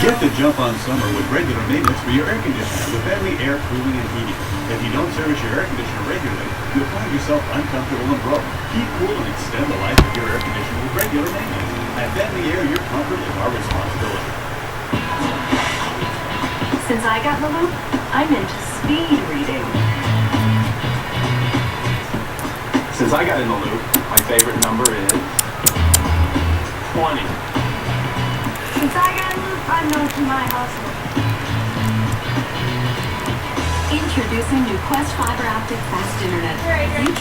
Get the jump on summer with regular maintenance for your air conditioner with Bentley Air Cooling and Heating. If you don't service your air conditioner regularly, you'll find yourself uncomfortable and broke. Keep cool and extend the life of your air conditioner with regular maintenance. At Bentley Air, your comfort is our responsibility. Since I got in the loop, I'm into speed reading. Since I got in the loop, my favorite number is 20. Since I got in the loop, I'm known for my hustle. Introducing new Quest Fiber Optic Fast Internet.